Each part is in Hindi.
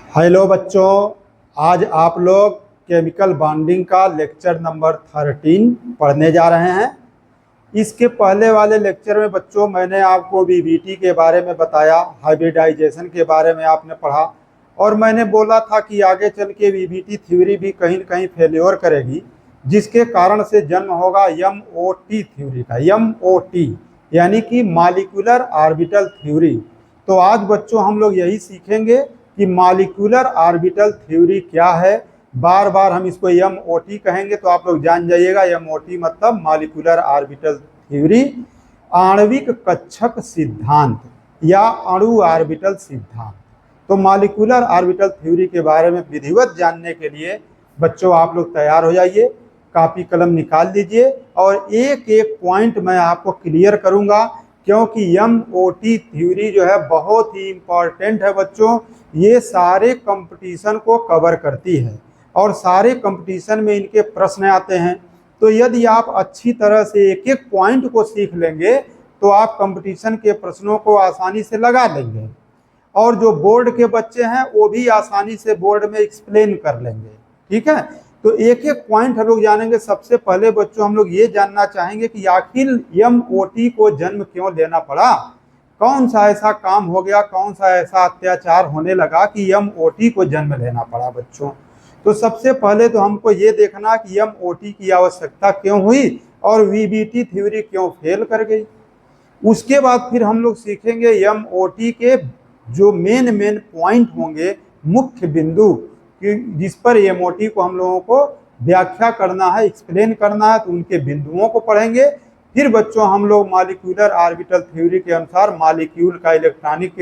हेलो बच्चों, आज आप लोग केमिकल बॉन्डिंग का लेक्चर नंबर 13 पढ़ने जा रहे हैं। इसके पहले वाले लेक्चर में बच्चों मैंने आपको वीबीटी के बारे में बताया, हाइब्रिडाइजेशन के बारे में आपने पढ़ा और मैंने बोला था कि आगे चल के वीबीटी थ्योरी भी कहीं न कहीं फेल्योर करेगी, जिसके कारण से जन्म होगा एमओटी थ्योरी का। एमओटी यानी कि मॉलिक्यूलर ऑर्बिटल थ्योरी। तो आज बच्चों हम लोग यही सीखेंगे कि मॉलिक्यूलर ऑर्बिटल थ्योरी क्या है। बार बार हम इसको एमओटी कहेंगे तो आप लोग जान जाइएगा, एमओटी मतलब मॉलिक्यूलर ऑर्बिटल थ्योरी, आणविक कक्षक सिद्धांत या अणु ऑर्बिटल सिद्धांत। तो मॉलिक्यूलर ऑर्बिटल थ्योरी के बारे में विधिवत जानने के लिए बच्चों आप लोग तैयार हो जाइए, कॉपी कलम निकाल लीजिए और एक एक पॉइंट मैं आपको क्लियर करूंगा, क्योंकि एमओटी थ्योरी जो है बहुत ही इम्पॉर्टेंट है बच्चों। ये सारे कंपटीशन को कवर करती है और सारे कंपटीशन में इनके प्रश्न आते हैं। तो यदि आप अच्छी तरह से एक एक पॉइंट को सीख लेंगे तो आप कंपटीशन के प्रश्नों को आसानी से लगा लेंगे और जो बोर्ड के बच्चे हैं वो भी आसानी से बोर्ड में एक्सप्लेन कर लेंगे। ठीक है, तो एक एक पॉइंट हम लोग जानेंगे। सबसे पहले बच्चों हम लोग ये जानना चाहेंगे कि आखिर एमओटी को जन्म क्यों लेना पड़ा, कौन सा ऐसा काम हो गया, कौन सा ऐसा अत्याचार होने लगा कि एमओटी को जन्म लेना पड़ा बच्चों। तो सबसे पहले तो हमको ये देखना कि एमओटी की आवश्यकता क्यों हुई और वीबीटी थ्योरी क्यों फेल कर गई। उसके बाद फिर हम लोग सीखेंगे एमओटी के जो मेन पॉइंट होंगे, मुख्य बिंदु कि जिस पर एमओटी को हम लोगों को व्याख्या करना है, एक्सप्लेन करना है, तो उनके बिंदुओं को पढ़ेंगे। फिर बच्चों हम लोग मॉलिक्यूलर ऑर्बिटल थ्योरी के अनुसार मॉलिक्यूल का इलेक्ट्रॉनिक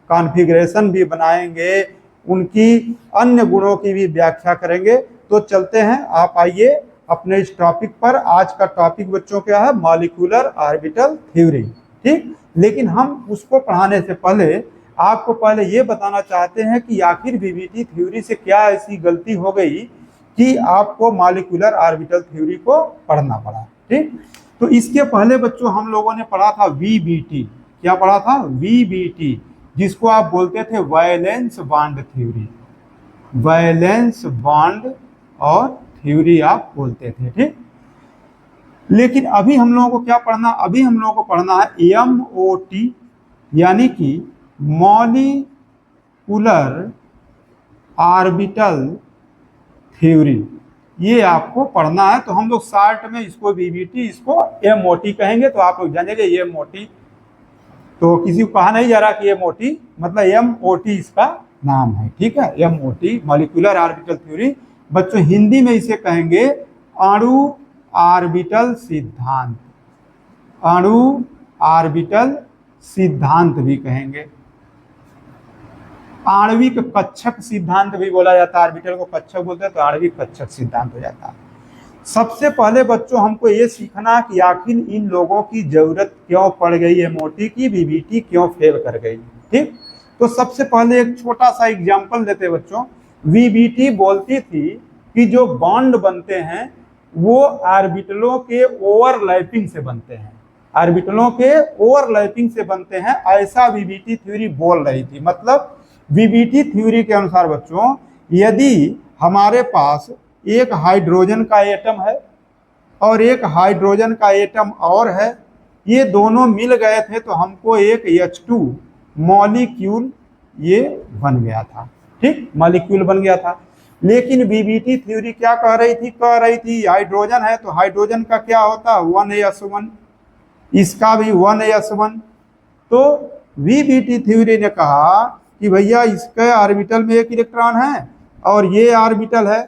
कॉन्फ़िगरेशन भी बनाएंगे, उनकी अन्य गुणों की भी व्याख्या करेंगे। तो चलते हैं, आप आइए अपने इस टॉपिक पर। आज का टॉपिक बच्चों क्या है, मॉलिक्यूलर ऑर्बिटल थ्योरी। ठीक, लेकिन हम उसको पढ़ाने से पहले आपको पहले ये बताना चाहते हैं कि आखिर वीबीटी थ्योरी से क्या ऐसी गलती हो गई कि आपको मॉलिक्यूलर ऑर्बिटल थ्योरी को पढ़ना पड़ा। ठीक, तो इसके पहले बच्चों हम लोगों ने पढ़ा था वीबीटी। क्या पढ़ा था? वीबीटी, जिसको आप बोलते थे valence bond theory. Valence bond और थ्योरी आप बोलते थे। ठीक, लेकिन अभी हम लोगों को क्या पढ़ना, अभी हम लोगों को पढ़ना है एमओटी यानी कि मॉलिक्यूलर ऑर्बिटल थ्योरी। ये आपको पढ़ना है। तो हम लोग शॉर्ट में इसको वीबीटी, इसको एमओटी कहेंगे। तो आप लोग जानेंगे एमओटी, तो किसी को कहा नहीं जा रहा कि एमओटी, मतलब एमओटी इसका नाम है। ठीक है, एमओटी मॉलिक्यूलर ऑर्बिटल थ्योरी। बच्चों हिंदी में इसे कहेंगे अणु ऑर्बिटल सिद्धांत। अणु ऑर्बिटल सिद्धांत भी कहेंगे, आणविक कक्षक सिद्धांत भी बोला जाता है। ऑर्बिटल को कक्षक बोलते हैं तो आणविक कक्षक सिद्धांत हो जाता है। सबसे पहले बच्चों हमको ये सीखना कि आखिर इन लोगों की जरूरत क्यों पड़ गई, एमओटी की, वीबीटी क्यों फेल कर गई। ठीक, तो सबसे पहले एक छोटा सा एग्जाम्पल देते बच्चों। वीबीटी बोलती थी कि जो बॉन्ड बनते हैं वो ऑर्बिटलों के ओवरलैपिंग से बनते हैं, ऑर्बिटलों के ओवरलैपिंग से बनते हैं, ऐसा वीबीटी थ्योरी बोल रही थी। मतलब वीबीटी थ्योरी के अनुसार बच्चों, यदि हमारे पास एक हाइड्रोजन का एटम है और एक हाइड्रोजन का एटम और है, ये दोनों मिल गए थे तो हमको एक H2 मॉलिक्यूल ये बन गया था। ठीक, मॉलिक्यूल बन गया था। लेकिन वीबीटी थ्योरी क्या कह रही थी? कह रही थी हाइड्रोजन है तो हाइड्रोजन का क्या होता है, 1s1, इसका भी 1s1। तो वीबीटी थ्योरी ने कहा कि भैया इसके ऑर्बिटल में एक इलेक्ट्रॉन है और ये ऑर्बिटल है,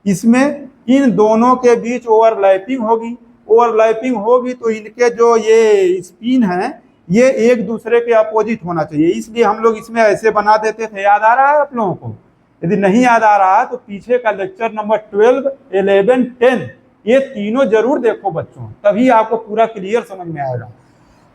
इसमें इन दोनों के बीच ओवरलैपिंग होगी। ओवरलैपिंग होगी तो इनके जो ये स्पिन है ये एक दूसरे के अपोजिट होना चाहिए, इसलिए हम लोग इसमें ऐसे बना देते थे। याद आ रहा है आप लोगों को? यदि नहीं याद आ रहा है तो पीछे का लेक्चर नंबर 12, 11, 10 ये तीनों जरूर देखो बच्चों, तभी आपको पूरा क्लियर समझ में आएगा।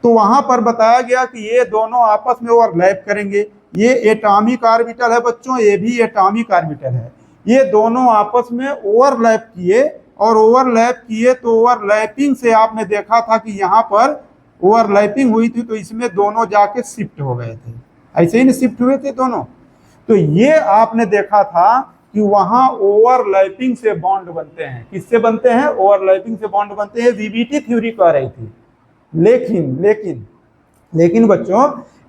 तो वहां पर बताया गया कि ये दोनों आपस में ओवरलैप करेंगे। ये एटॉमिक ऑर्बिटल है बच्चों, ये भी एटॉमिक ऑर्बिटल है। ये दोनों आपस में ओवरलैप किए और ओवरलैप किए तो ओवरलैपिंग से आपने देखा था कि यहाँ पर ओवरलैपिंग हुई थी तो इसमें दोनों जाके शिफ्ट हो गए थे। ऐसे ही शिफ्ट हुए थे दोनों। तो ये आपने देखा था कि वहां ओवरलैपिंग से बॉन्ड बनते हैं। किससे बनते हैं? ओवरलैपिंग से बॉन्ड बनते हैं, वीबीटी थ्योरी कह रही थी। लेकिन लेकिन लेकिन बच्चों,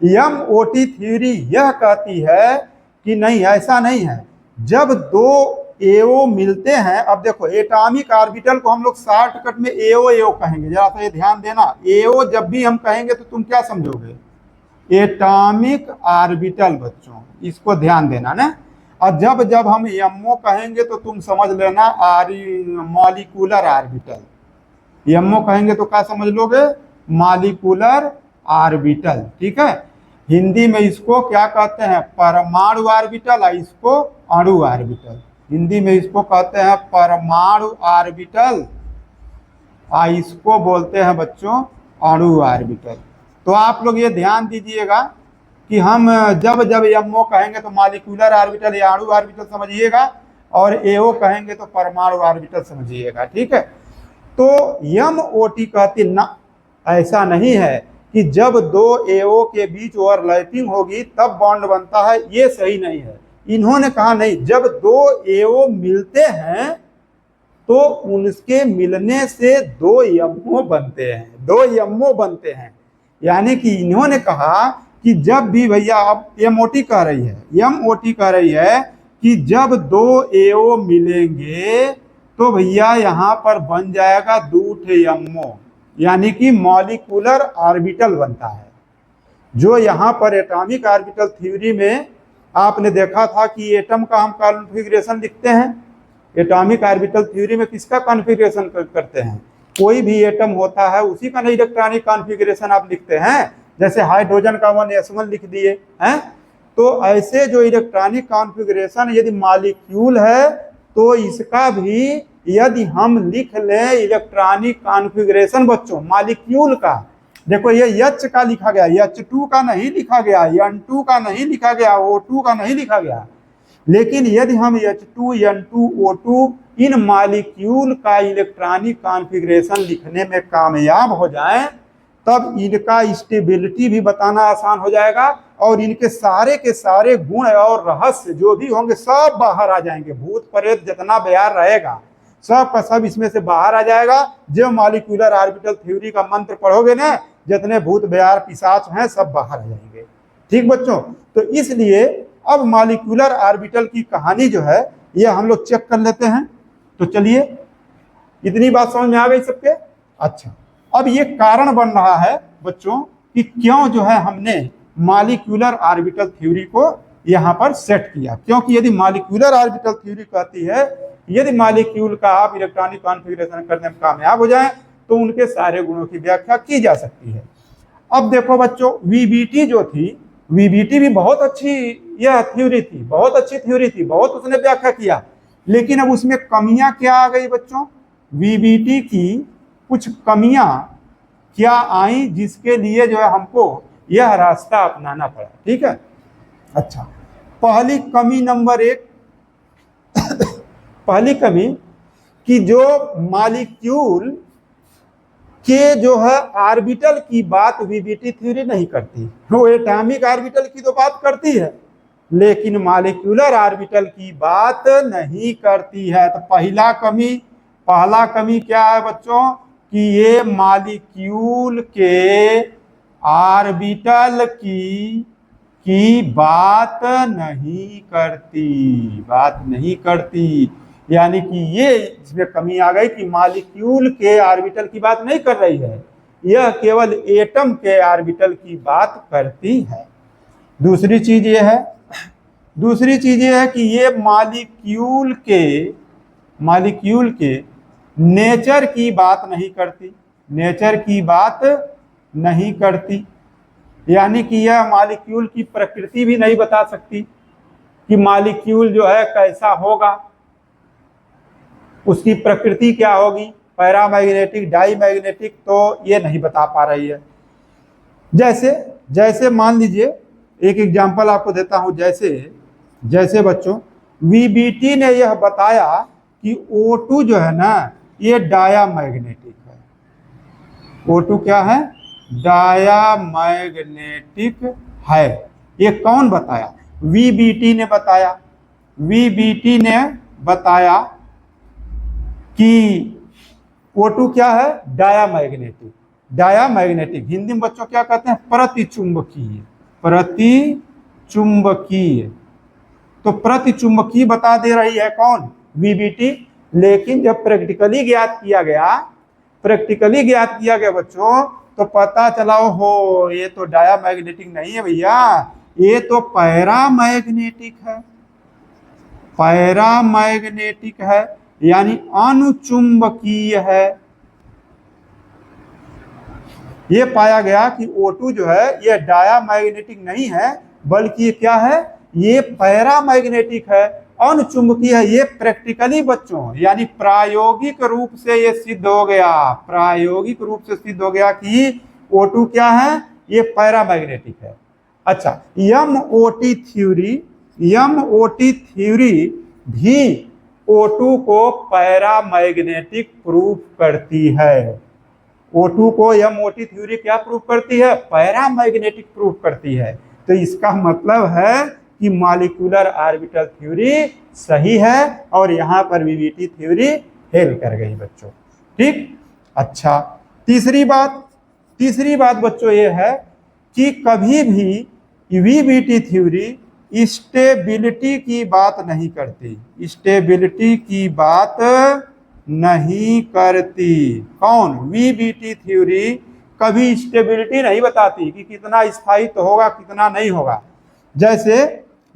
एमओटी थ्योरी यह कहती है कि नहीं, ऐसा नहीं है। जब दो एओ मिलते हैं, अब देखो एटॉमिक ऑर्बिटल को हम लोग शॉर्टकट में एओ एओ कहेंगे, जरा सा ये ध्यान देना। एओ जब भी हम कहेंगे तो तुम क्या समझोगे? एटॉमिक ऑर्बिटल बच्चों, इसको ध्यान देना ना। और जब जब हम एमओ कहेंगे तो तुम समझ लेना मॉलिक्यूलर ऑर्बिटल। एमओ कहेंगे तो क्या समझ लोगे? मॉलिक्यूलर ऑर्बिटल, ठीक है। हिंदी में इसको क्या कहते हैं? परमाणु ऑर्बिटल, और इसको अणु ऑर्बिटल। हिंदी में इसको कहते हैं परमाणु ऑर्बिटल, और इसको बोलते हैं बच्चों अणु ऑर्बिटल। तो आप लोग ये ध्यान दीजिएगा कि हम जब जब एमओ कहेंगे तो मॉलिक्यूलर ऑर्बिटल या अणु ऑर्बिटल समझिएगा, और एओ कहेंगे तो परमाणु ऑर्बिटल समझिएगा, ठीक है। तो एमओटी कहती ना, ऐसा नहीं है कि जब दो एओ के बीच ओवरलैपिंग होगी तब बॉन्ड बनता है, ये सही नहीं है। इन्होंने कहा नहीं, जब दो एओ मिलते हैं तो उनके मिलने से दो एमओ बनते हैं, दो एमओ बनते हैं। यानी कि इन्होंने कहा कि जब भी भैया, अब एमओटी कह रही है, एमओटी कह रही है कि जब दो एओ मिलेंगे तो भैया यहाँ पर बन जाएगा दो एमओ, यानी कि मॉलिक्यूलर ऑर्बिटल बनता है। जो यहाँ पर एटॉमिक ऑर्बिटल थ्योरी में आपने देखा था कि एटम का हम कॉन्फ़िगरेशन लिखते हैं। एटॉमिक ऑर्बिटल थ्योरी में किसका कॉन्फ़िगरेशन करते हैं? कोई भी एटम होता है उसी का इलेक्ट्रॉनिक कॉन्फ़िगरेशन आप लिखते हैं। जैसे हाइड्रोजन का 1s1 लिख दिए हैं। तो ऐसे जो इलेक्ट्रॉनिक कॉन्फ़िगरेशन यदि मॉलिक्यूल है तो इसका भी यदि हम लिख लें इलेक्ट्रॉनिक कॉन्फ़िगरेशन बच्चों मॉलिक्यूल का, देखो ये H का लिखा गया, H2 का नहीं लिखा गया, N2 का नहीं लिखा गया, O2 का नहीं लिखा गया। लेकिन यदि हम H2, N2, O2 इन मॉलिक्यूल का इलेक्ट्रॉनिक कॉन्फ़िगरेशन लिखने में कामयाब हो जाएं, तब इनका स्टेबिलिटी भी बताना आसान हो जाएगा, और इनके सारे के सारे गुण और रहस्य जो भी होंगे सब बाहर आ जाएंगे। भूत प्रेत जितना बयार रहेगा सब का सब इसमें से बाहर आ जाएगा। जो मॉलिक्यूलर ऑर्बिटल थ्योरी का मंत्र पढ़ोगे ना, जितने भूत बयार पिशाच हैं सब बाहर आ जाएंगे, ठीक बच्चों। तो इसलिए अब मॉलिक्यूलर ऑर्बिटल की कहानी जो है ये हम लोग चेक कर लेते हैं। तो चलिए, इतनी बात समझ में आ गई सबके? अच्छा, अब ये कारण बन रहा है बच्चों कि क्यों जो है हमने मॉलिक्यूलर ऑर्बिटल थ्योरी को यहाँ पर सेट किया। क्योंकि यदि मॉलिक्यूलर ऑर्बिटल थ्योरी कहती है यदि मॉलिक्यूल का आप इलेक्ट्रॉनिक कॉन्फ़िगरेशन करने में कामयाब हो जाएं तो उनके सारे गुणों की व्याख्या की जा सकती है। अब देखो बच्चों, वीबीटी जो थी, वीबीटी भी बहुत अच्छी यह थ्योरी थी, बहुत अच्छी थ्योरी थी, बहुत उसने व्याख्या किया। लेकिन अब उसमें कमियां क्या आ गई बच्चों? वीबीटी की कुछ कमियां क्या आई, जिसके लिए जो है हमको यह रास्ता अपनाना पड़ा, ठीक है। अच्छा, पहली कमी नंबर 1, पहली कमी कि जो मॉलिक्यूल के जो है ऑर्बिटल की बात वीबीटी थ्योरी नहीं करती। वो एटॉमिक ऑर्बिटल की तो बात करती है, लेकिन मॉलिक्यूलर ऑर्बिटल की बात नहीं करती है। तो पहला कमी क्या है बच्चों? कि ये मॉलिक्यूल के ऑर्बिटल की बात नहीं करती। यानी कि ये इसमें कमी आ गई कि मॉलिक्यूल के ऑर्बिटल की बात नहीं कर रही है, यह केवल एटम के ऑर्बिटल की बात करती है। दूसरी चीज ये है कि ये मॉलिक्यूल के नेचर की बात नहीं करती। यानी कि यह मॉलिक्यूल की प्रकृति भी नहीं बता सकती कि मॉलिक्यूल जो है कैसा होगा, उसकी प्रकृति क्या होगी, पैरामैग्नेटिक, डाईमैग्नेटिक, तो ये नहीं बता पा रही है। जैसे मान लीजिए, एक एग्जांपल आपको देता हूं। जैसे बच्चों, वीबीटी ने यह बताया कि O2 जो है ना ये डायामैग्नेटिक है। O2 क्या है? डायामैग्नेटिक है। ये कौन बताया? वीबीटी ने बताया, वीबीटी ने बताया कि O2 क्या है, डायामैग्नेटिक। डायामैग्नेटिक हिंदी में बच्चों क्या कहते हैं, प्रतिचुंबकीय। प्रतिचुंबकीय, तो प्रतिचुंबकीय बता दे रही है कौन, वीबीटी। लेकिन जब प्रैक्टिकली ज्ञात किया गया बच्चों, तो पता चला हो ये तो डायामैग्नेटिक नहीं है भैया, ये तो पैरामैग्नेटिक है। पैरामैग्नेटिक है यानी अनुचुंबकीय है। ये पाया गया कि O2 जो है ये डायामैग्नेटिक नहीं है, बल्कि ये क्या है, ये पैरामैग्नेटिक है, अनुचुंबकीय है। ये प्रैक्टिकली बच्चों यानी प्रायोगिक रूप से ये सिद्ध हो गया, प्रायोगिक रूप से सिद्ध हो गया कि O2 क्या है, ये पैरामैग्नेटिक है। अच्छा, एमओटी थ्योरी भी O2 को पैरामैग्नेटिक प्रूफ करती है। O2 को एमओटी थ्योरी क्या प्रूफ करती है, पैरामैग्नेटिक प्रूफ करती है। तो इसका मतलब है कि मॉलिक्यूलर ऑर्बिटल थ्योरी सही है और यहाँ पर वीबीटी थ्योरी फेल कर गई बच्चों। ठीक, अच्छा, तीसरी बात बच्चों ये है कि कभी भी वीबीटी थ्योरी स्टेबिलिटी की बात नहीं करती, स्टेबिलिटी की बात नहीं करती। कौन, वीबीटी थ्योरी कभी स्टेबिलिटी नहीं बताती कि कितना स्थायित्व होगा कितना नहीं होगा।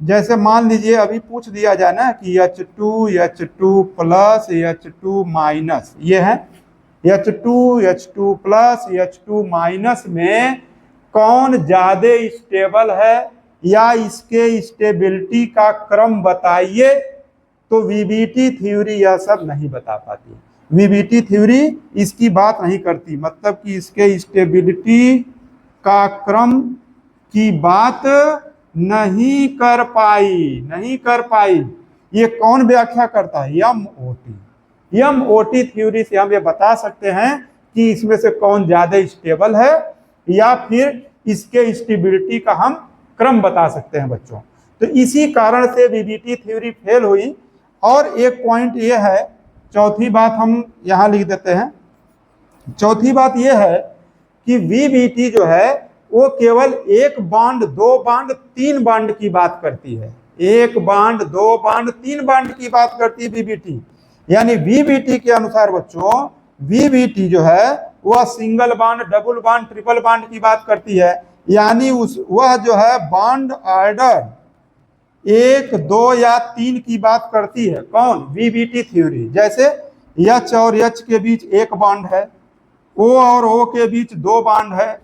जैसे मान लीजिए अभी पूछ दिया जाए ना कि H2 प्लस H2 माइनस, ये है H2 प्लस H2 माइनस में कौन ज्यादा स्टेबल है या इसके स्टेबिलिटी का क्रम बताइए, तो वीबीटी थ्योरी यह सब नहीं बता पाती। वीबीटी थ्योरी इसकी बात नहीं करती, मतलब कि इसके स्टेबिलिटी का क्रम की बात नहीं कर पाई। ये कौन व्याख्या करता है, एमओटी थ्योरी से हम ये बता सकते हैं कि इसमें से कौन ज्यादा स्टेबल है या फिर इसके स्टेबिलिटी का हम क्रम बता सकते हैं बच्चों। तो इसी कारण से वीबीटी थ्योरी फेल हुई। और एक पॉइंट ये है, चौथी बात हम यहाँ लिख देते हैं। चौथी बात ये है कि वीबीटी जो है वो केवल एक बांड, दो बांड, तीन बांड की बात करती है। एक बांड, दो बांड, तीन बांड की बात करती है वीबीटी। यानी वीबीटी के अनुसार बच्चों, वीबीटी जो है वह single bond, double bond, triple bond की बात करती है। यानी वह जो है बांड ऑर्डर 1, 2 या 3 की बात करती है। कौन, वीबीटी थ्योरी। जैसे H और H के बीच एक बांड है, O और O के बीच दो बांड है,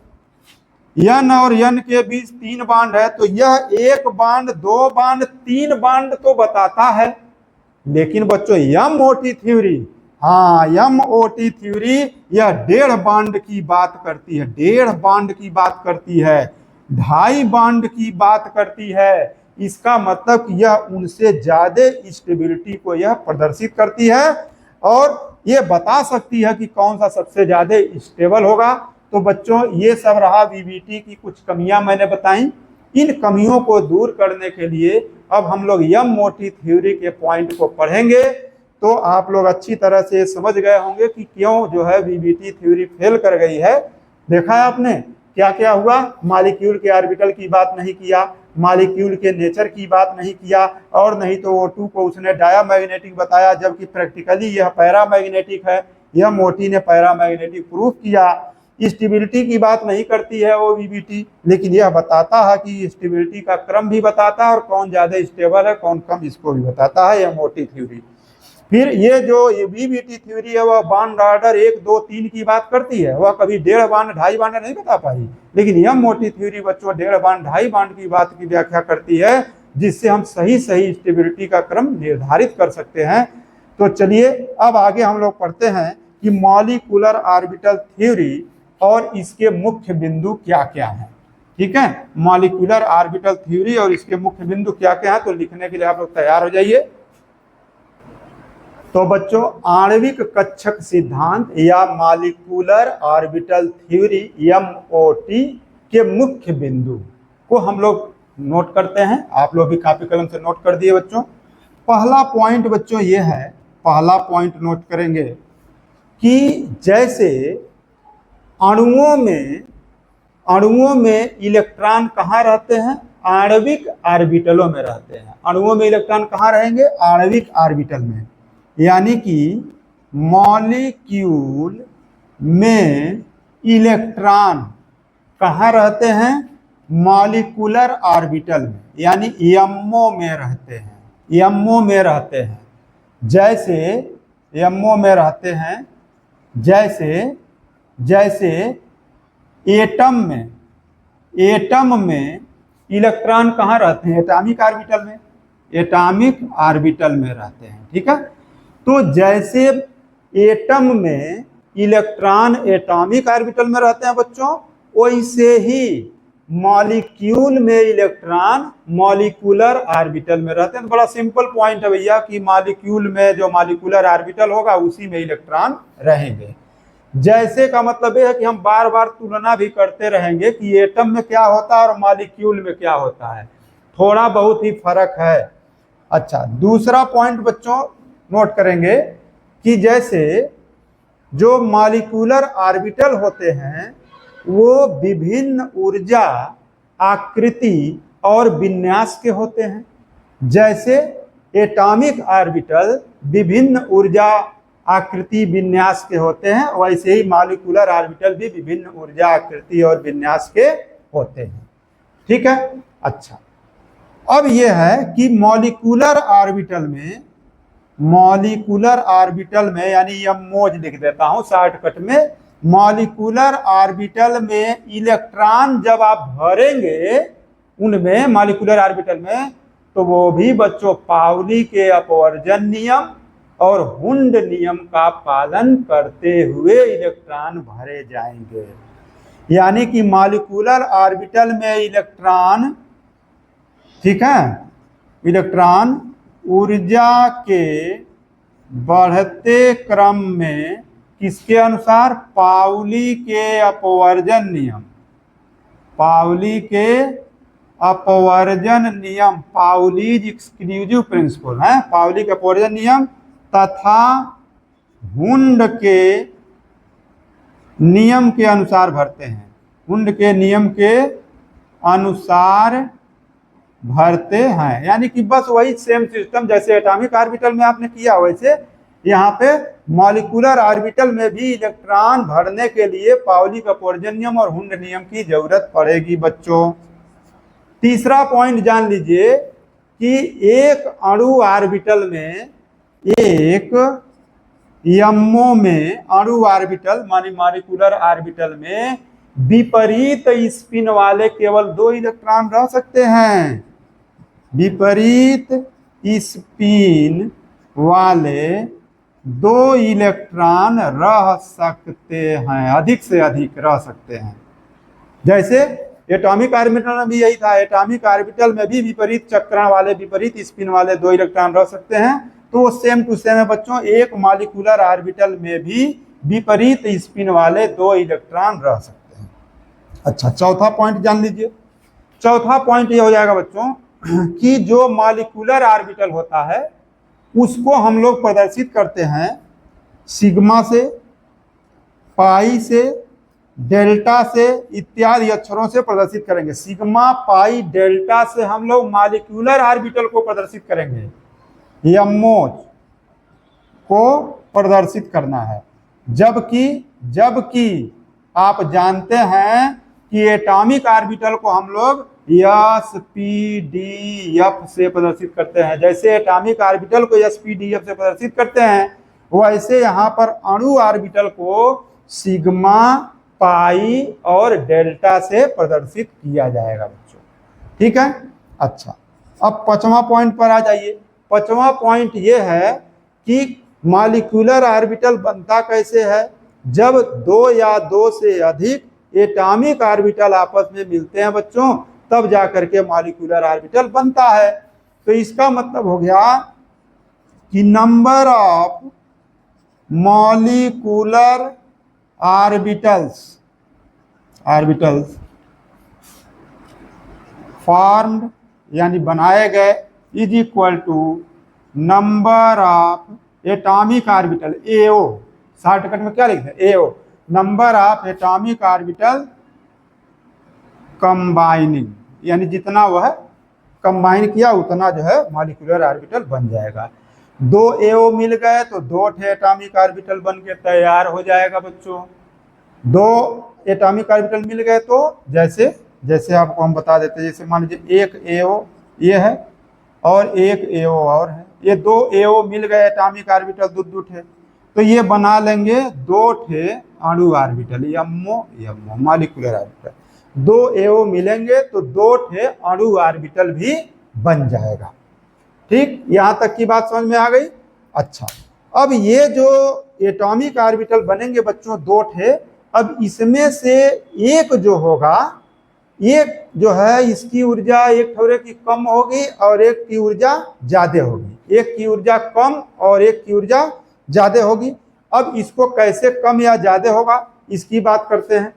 N और N के बीच 3 बांड है। तो यह एक बांड, दो बांड, 3 बांड तो बताता है। लेकिन बच्चों एमओटी थ्योरी, एमओटी थ्योरी यह 1.5 बांड की बात करती है, 1.5 बांड की बात करती है, 2.5 बांड की बात करती है। इसका मतलब कि यह उनसे ज्यादा स्टेबिलिटी को यह प्रदर्शित करती है और ये बता सकती है कि कौन सा सबसे ज्यादा स्टेबल होगा। तो बच्चों ये सब रहा वीबीटी की कुछ कमियां मैंने बताई। इन कमियों को दूर करने के लिए अब हम लोग एमओटी थ्योरी के पॉइंट को पढ़ेंगे, तो आप लोग अच्छी तरह से समझ गए होंगे कि क्यों जो है वीबीटी थ्योरी फेल कर गई है। देखा है आपने क्या क्या हुआ, मॉलिक्यूल के ऑर्बिटल की बात नहीं किया, मॉलिक्यूल के नेचर की बात नहीं किया, और नहीं तो O2 को उसने डायामैग्नेटिक बताया जबकि प्रैक्टिकली यह पैरामैग्नेटिक है। एमओटी ने पैरामैग्नेटिक प्रूफ किया। स्टेबिलिटी की बात नहीं करती है वो वीबीटी, लेकिन यह बताता है कि स्टेबिलिटी का क्रम भी बताता है और कौन ज्यादा स्टेबल है कौन कम, इसको भी बताता है एमओटी थ्योरी। फिर ये जो वीबीटी थ्योरी है वह बांड ऑर्डर 1, 2, 3 की बात करती है, वह कभी 1.5 बांड, 2.5 बांड नहीं बता पाई। लेकिन एमओटी थ्योरी बच्चों 1.5 बांड, 2.5 बांड की बात की व्याख्या करती है, जिससे हम सही स्टेबिलिटी का क्रम निर्धारित कर सकते हैं। तो चलिए अब आगे हम लोग पढ़ते हैं कि मॉलिक्यूलर ऑर्बिटल थ्योरी और इसके मुख्य बिंदु क्या क्या हैं। ठीक है, मॉलिक्यूलर ऑर्बिटल थ्योरी और इसके मुख्य बिंदु क्या क्या हैं, तो लिखने के लिए आप लोग तैयार हो जाइए। तो बच्चों आणविक कक्षक सिद्धांत या मॉलिक्यूलर ऑर्बिटल थ्योरी एमओटी के मुख्य बिंदु को हम लोग नोट करते हैं। आप लोग भी कापी कलम से नोट कर दिए बच्चों। पहला पॉइंट बच्चों ये है, पहला पॉइंट नोट करेंगे कि जैसे अणुओं में इलेक्ट्रॉन कहाँ रहते हैं? आणविक ऑर्बिटलों में रहते हैं। अणुओं में इलेक्ट्रॉन कहाँ रहेंगे? आणविक ऑर्बिटल में। यानी कि मॉलिक्यूल में इलेक्ट्रॉन कहाँ रहते हैं? मॉलिक्यूलर ऑर्बिटल में, यानी एमओ में रहते हैं। एमओ में रहते हैं। जैसे एमओ में रहते हैं, जैसे एटम में इलेक्ट्रॉन कहाँ रहते हैं? एटॉमिक ऑर्बिटल में। एटॉमिक ऑर्बिटल में रहते हैं। ठीक है, तो जैसे एटम में इलेक्ट्रॉन एटॉमिक ऑर्बिटल में रहते हैं बच्चों, वैसे ही मॉलिक्यूल में इलेक्ट्रॉन मॉलिक्यूलर ऑर्बिटल में रहते हैं। तो बड़ा सिंपल पॉइंट है भैया कि मॉलिक्यूल में जो मॉलिक्यूलर ऑर्बिटल होगा उसी में इलेक्ट्रॉन रहेंगे। जैसे का मतलब यह है कि हम बार बार तुलना भी करते रहेंगे कि एटम में क्या होता है और मॉलिक्यूल में क्या होता है, थोड़ा बहुत ही फर्क है। अच्छा, दूसरा पॉइंट बच्चों नोट करेंगे कि जैसे जो मॉलिक्यूलर ऑर्बिटल होते हैं वो विभिन्न ऊर्जा, आकृति और विन्यास के होते हैं। जैसे एटॉमिक ऑर्बिटल विभिन्न ऊर्जा, आकृति, विन्यास के होते हैं, वैसे ही मॉलिक्यूलर ऑर्बिटल भी विभिन्न ऊर्जा, आकृति और विन्यास के होते हैं। ठीक है। अच्छा, अब यह है कि मॉलिक्यूलर ऑर्बिटल में यानी एमओज लिख देता हूं शॉर्टकट में, मॉलिक्यूलर ऑर्बिटल में इलेक्ट्रॉन जब आप भरेंगे उनमें मॉलिक्यूलर ऑर्बिटल में, तो वो भी बच्चों पाउली के अपवर्जन नियम और हुंड नियम का पालन करते हुए इलेक्ट्रॉन भरे जाएंगे। यानी कि मॉलिक्यूलर ऑर्बिटल में इलेक्ट्रॉन, ठीक है, इलेक्ट्रॉन ऊर्जा के बढ़ते क्रम में किसके अनुसार? पाउली के अपवर्जन नियम, पाउली के अपवर्जन नियम, पाउलीज एक्सक्लूसिव प्रिंसिपल है, पाउली के अपवर्जन नियम तथा हुंड के नियम के अनुसार भरते हैं। हुंड के नियम के अनुसार भरते हैं। यानी कि बस वही सेम सिस्टम जैसे एटॉमिक ऑर्बिटल में आपने किया, वैसे यहाँ पे मॉलिक्यूलर ऑर्बिटल में भी इलेक्ट्रॉन भरने के लिए पाउली का अपवर्जन नियम और हुंड नियम की जरूरत पड़ेगी बच्चों। तीसरा पॉइंट जान लीजिए कि एक अणु ऑर्बिटल में, एक एमओ में अणु ऑर्बिटल मानी मॉलिक्यूलर ऑर्बिटल में विपरीत स्पिन वाले केवल 2 इलेक्ट्रॉन रह सकते हैं। विपरीत स्पिन वाले 2 इलेक्ट्रॉन रह सकते हैं, अधिक से अधिक रह सकते हैं। जैसे एटॉमिक ऑर्बिटल में भी यही था, एटॉमिक ऑर्बिटल में भी विपरीत चक्रण वाले, विपरीत स्पिन वाले 2 इलेक्ट्रॉन रह सकते हैं। तो सेम टू सेम है बच्चों, एक मॉलिक्यूलर ऑर्बिटल में भी विपरीत स्पिन वाले 2 इलेक्ट्रॉन रह सकते हैं। अच्छा, चौथा पॉइंट जान लीजिए। चौथा पॉइंट ये हो जाएगा बच्चों कि जो मॉलिक्यूलर ऑर्बिटल होता है उसको हम लोग प्रदर्शित करते हैं सिग्मा से, पाई से, डेल्टा से इत्यादि अक्षरों से प्रदर्शित करेंगे। सिग्मा, पाई, डेल्टा से हम लोग मॉलिक्यूलर ऑर्बिटल को प्रदर्शित करेंगे, एमओज को प्रदर्शित करना है। जबकि आप जानते हैं कि एटॉमिक ऑर्बिटल को हम लोग एस पी डी एफ से प्रदर्शित करते हैं। जैसे एटॉमिक ऑर्बिटल को एस पी डी एफ से प्रदर्शित करते हैं, वैसे यहाँ पर अणु ऑर्बिटल को सिग्मा, पाई और डेल्टा से प्रदर्शित किया जाएगा बच्चों। ठीक है। अच्छा, अब 5वां पॉइंट पर आ जाइए। 5वां पॉइंट ये है कि मॉलिक्यूलर ऑर्बिटल बनता कैसे है? जब 2 या 2 से अधिक एटॉमिक ऑर्बिटल आपस में मिलते हैं बच्चों, तब जाकर के मॉलिक्यूलर ऑर्बिटल बनता है। तो इसका मतलब हो गया कि number of molecular orbitals formed यानी बनाए गए is equal to number of atomic orbital AO, shortcut में क्या लिखते हैं AO, number of atomic orbital combining, यानी जितना वह कंबाइन किया उतना जो है मॉलिक्यूलर ऑर्बिटल बन जाएगा। 2 एओ मिल गए तो 2 एटॉमिक ऑर्बिटल बन के तैयार हो जाएगा बच्चों। 2 एटॉमिक ऑर्बिटल मिल गए तो जैसे जैसे आपको हम बता देते हैं, जैसे मान लीजिए एक एओ ये है और एक एओ और है, ये 2 एओ मिल गए एटॉमिक ऑर्बिटल दो थे, तो ये बना लेंगे 2 अणु orbital MO MO molecular orbital. 2 AO मिलेंगे तो 2 अणु ऑर्बिटल भी बन जाएगा। ठीक, यहां तक की बात समझ में आ गई। अच्छा, अब ये जो एटॉमिक ऑर्बिटल बनेंगे बच्चों 2 अब इसमें से एक जो होगा, एक जो है इसकी ऊर्जा एक थोड़े की कम होगी और एक की ऊर्जा ज्यादा होगी, एक की ऊर्जा कम और एक की ऊर्जा ज्यादा होगी। अब इसको कैसे कम या ज्यादा होगा इसकी बात करते हैं।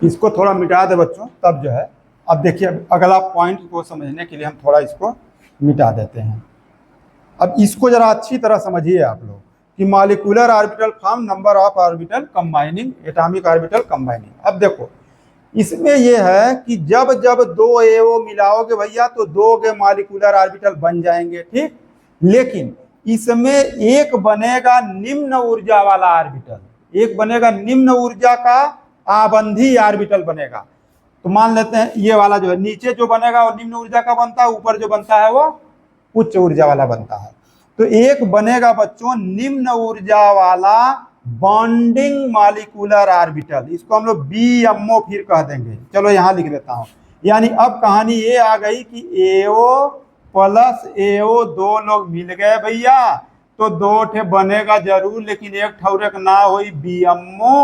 इसको थोड़ा मिटा दे बच्चों, तब जो है अब देखिए अगला पॉइंट को समझने के लिए हम थोड़ा इसको मिटा देते हैं। अब इसको जरा अच्छी तरह समझिए आप लोग कि molecular orbital form number of orbital combining atomic orbital combining. अब देखो इसमें यह है कि जब जब 2 एओ मिलाओगे भैया तो 2 के मॉलिक्यूलर ऑर्बिटल बन जाएंगे, ठीक, लेकिन इसमें एक बनेगा निम्न ऊर्जा वाला ऑर्बिटल, एक बनेगा निम्न ऊर्जा का आबंधी ऑर्बिटल बनेगा। तो मान लेते हैं ये वाला जो है नीचे जो बनेगा वो निम्न ऊर्जा का बनता है, ऊपर जो बनता है वो उच्च ऊर्जा वाला बनता है। तो एक बनेगा बच्चों निम्न ऊर्जा वाला बॉन्डिंग मॉलिक्यूलर ऑर्बिटल, इसको हम लोग बीएमओ फिर कह देंगे। चलो यहां लिख लेता हूं, यानी अब कहानी ये आ गई कि एओ प्लस एओ 2 लोग मिल गए भैया तो 2 बनेगा जरूर, लेकिन एक ठौरक ना हो बीएमओ